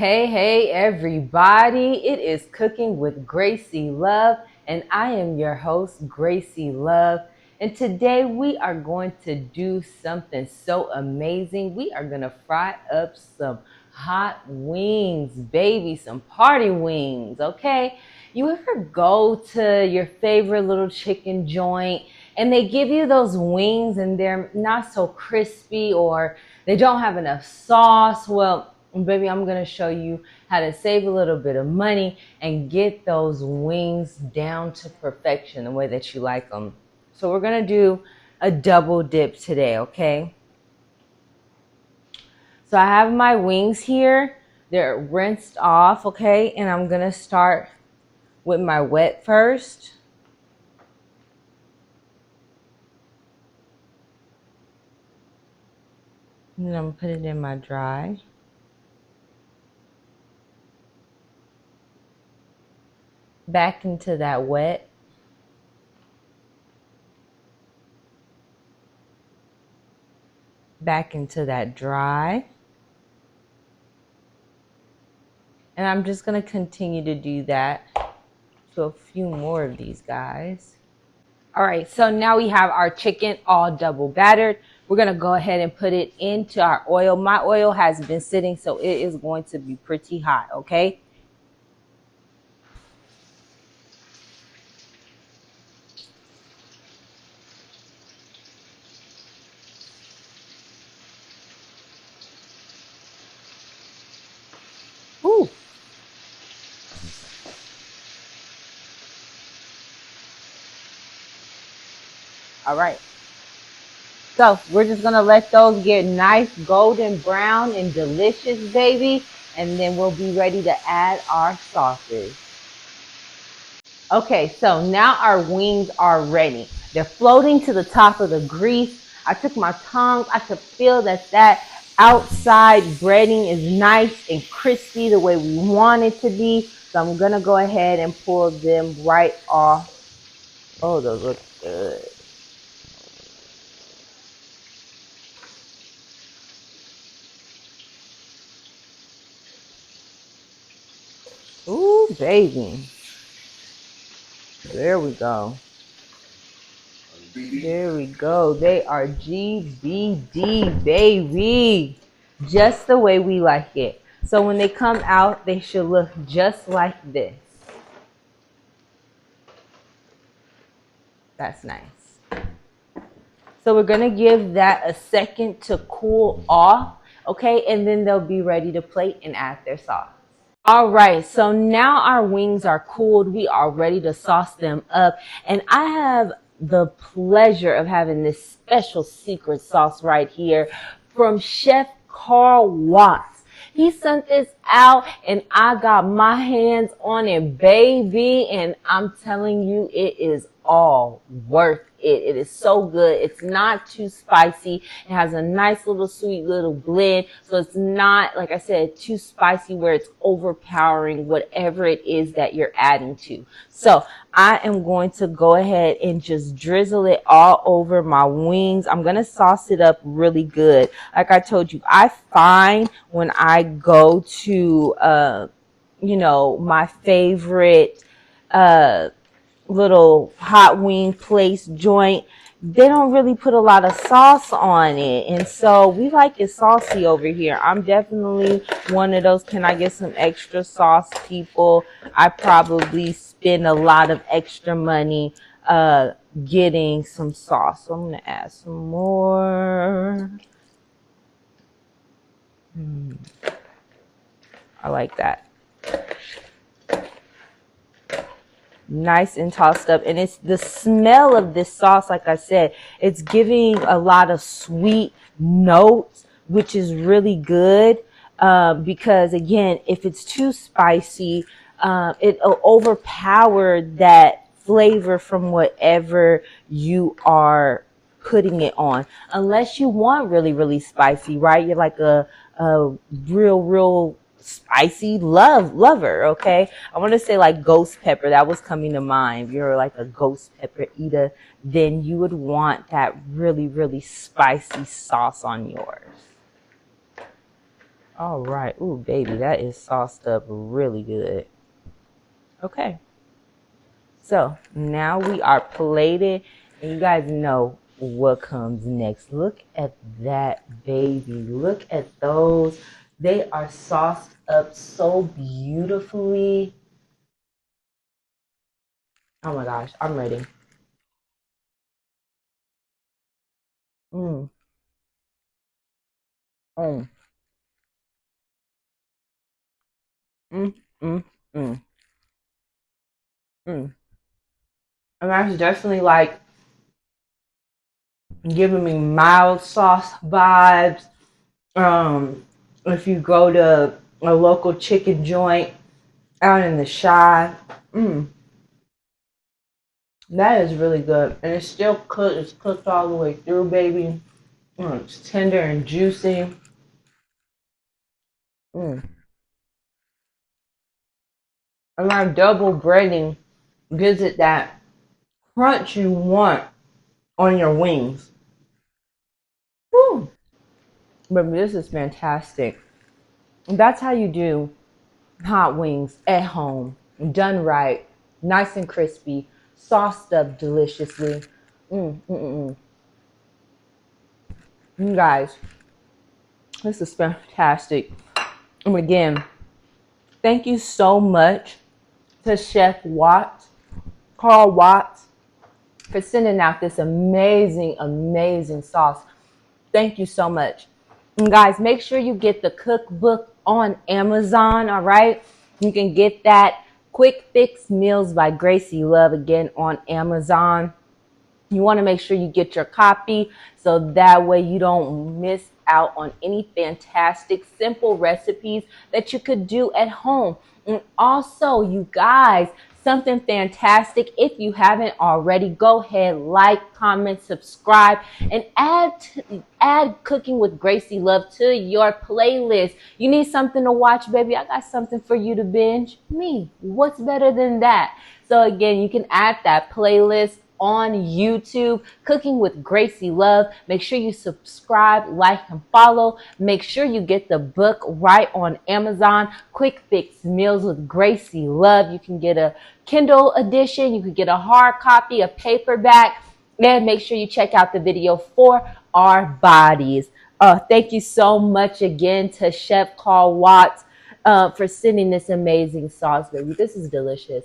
Hey, everybody. It is Cooking with Gracie Love, and I am your host, Gracie Love. And today we are going to do something so amazing. We are going to fry up some hot wings, baby, some party wings, okay? You ever go to your favorite little chicken joint and they give you those wings and they're not so crispy or they don't have enough sauce? Well, baby, I'm going to show you how to save a little bit of money and get those wings down to perfection, the way that you like them. So we're going to do a double dip today, okay? So I have my wings here. They're rinsed off, okay? And I'm going to start with my wet first. And then I'm going to put it in my dry. Back into that wet. Back into that dry. And I'm just going to continue to do that to a few more of these guys. All right, so now we have our chicken all double battered. We're going to go ahead and put it into our oil. My oil has been sitting, so it is going to be pretty hot, okay? Ooh. All right. So we're just going to let those get nice golden brown and delicious, baby. And then we'll be ready to add our sauces. Okay, so now our wings are ready. They're floating to the top of the grease. I took my tongue. I could feel that outside breading is nice and crispy the way we want it to be. So I'm going to go ahead and pull them right off. Oh, those look good. Ooh, baby. There we go. There we go. They are GBD, baby. Just the way we like it. So when they come out, they should look just like this. That's nice. So we're going to give that a second to cool off, okay? And then they'll be ready to plate and add their sauce. All right, so now our wings are cooled. We are ready to sauce them up. And I have the pleasure of having this special secret sauce right here from Chef Carl Watts. He sent this out and I got my hands on it, baby. And I'm telling you, it is all worth it. It is so good. It's not too spicy. It has a nice little sweet little blend. So it's not, like I said, too spicy where it's overpowering whatever it is that you're adding to. So I am going to go ahead and just drizzle it all over my wings. I'm going to sauce it up really good. Like I told you, I find when I go to, my favorite, little hot wing place joint, they don't really put a lot of sauce on it, and so we like it saucy over here. I'm definitely one of those can I get some extra sauce people. I probably spend a lot of extra money getting some sauce, so I'm gonna add some more. I like that. Nice and tossed up, and it's the smell of this sauce. Like I said, it's giving a lot of sweet notes, which is really good, because again, if it's too spicy, it'll overpower that flavor from whatever you are putting it on, unless you want really spicy, right? You're like a real spicy lover, okay? I want to say like ghost pepper. That was coming to mind. If you're like a ghost pepper eater, then you would want that really spicy sauce on yours. All right. Ooh, baby, that is sauced up really good. Okay. So now we are plated, and you guys know what comes next. Look at that, baby. Look at those. They are sauced up so beautifully. Oh my gosh, I'm ready. Mm, mm, mm, mm, mm, mm. And that's definitely like giving me mild sauce vibes. If you go to a local chicken joint out in the shy, mm, that is really good. And it's still cooked. It's cooked all the way through, baby. It's tender and juicy. Mm. And my double breading gives it that crunch you want on your wings. Woo. But this is fantastic. That's how you do hot wings at home, done right, nice and crispy, sauced up deliciously. Mm, mm, mm, mm. You guys, this is fantastic. And again, thank you so much to Chef Watts, Carl Watts, for sending out this amazing, amazing sauce. Thank you so much. And guys, make sure you get the cookbook on Amazon, all right? You can get that Quick Fix Meals by Gracie Love again on Amazon. You want to make sure you get your copy so that way you don't miss out on any fantastic, simple recipes that you could do at home. And also, you guys, something fantastic. If you haven't already, go ahead, like, comment, subscribe, and add Cooking with Gracie Love to your playlist. You need something to watch, baby? I got something for you to binge. Me. What's better than that? So again, you can add that playlist on YouTube, Cooking with Gracie Love. Make sure you subscribe, like, and follow. Make sure you get the book right on Amazon, Quick Fix Meals with Gracie Love. You can get a Kindle edition, you could get a hard copy, a paperback, and make sure you check out the video for our bodies. Thank you so much again to Chef Carl Watts for sending this amazing sauce, baby. This is delicious.